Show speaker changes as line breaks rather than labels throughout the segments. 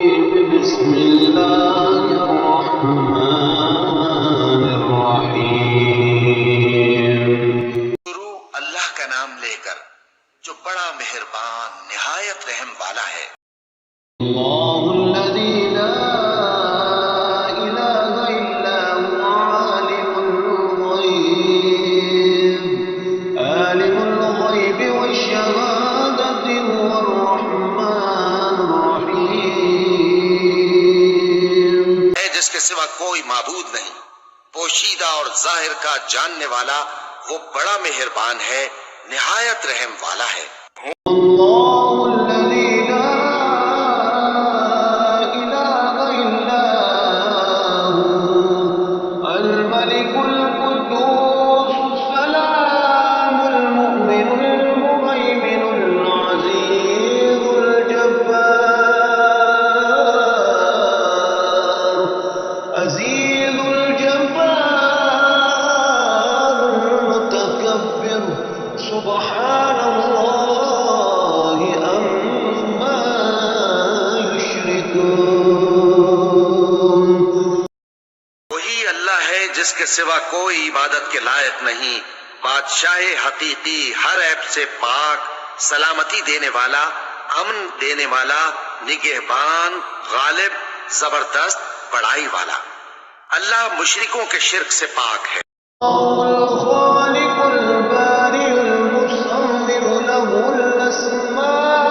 بسم اللہ الرحمن الرحیم۔
شروع اللہ کا نام لے کر جو بڑا مہربان نہایت رحم والا ہے۔
اللہ الذی لا الہ الا هو عالم الغیب والشہادۃ هو الرحمن الرحیم۔
جس کے سوا کوئی معبود نہیں، پوشیدہ اور ظاہر کا جاننے والا، وہ بڑا مہربان ہے، نہایت رحم والا ہے۔
اللہ الذی لا الہ الا هو الملک القدوس السلام المؤمن المهيمن العزیز الجبار عزیز الجبار المتکبر سبحان اللہ عما یشرکون۔
وہی اللہ ہے جس کے سوا کوئی عبادت کے لائق نہیں، بادشاہ حقیقی، ہر عیب سے پاک، سلامتی دینے والا، امن دینے والا، نگہبان، غالب، زبردست، بڑائی والا۔ اللہ مشرکوں کے شرک سے پاک ہے۔
الخالق البارئ المصور له الأسماء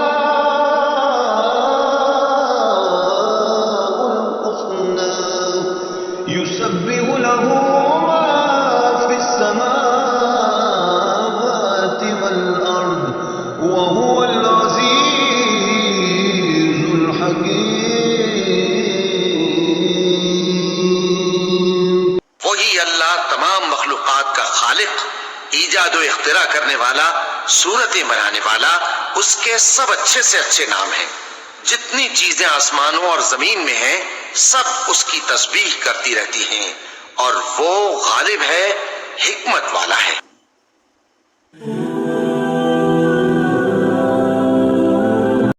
الحسنى يسبح له ما في السماوات والأرض وهو العزيز الحكيم۔
وہی اللہ تمام مخلوقات کا خالق، ایجاد و اختراع کرنے والا، صورتیں بنانے والا، اس کے سب اچھے سے اچھے نام ہیں۔ جتنی چیزیں آسمانوں اور زمین میں ہیں سب اس کی تسبیح کرتی رہتی ہیں، اور وہ غالب ہے، حکمت والا ہے۔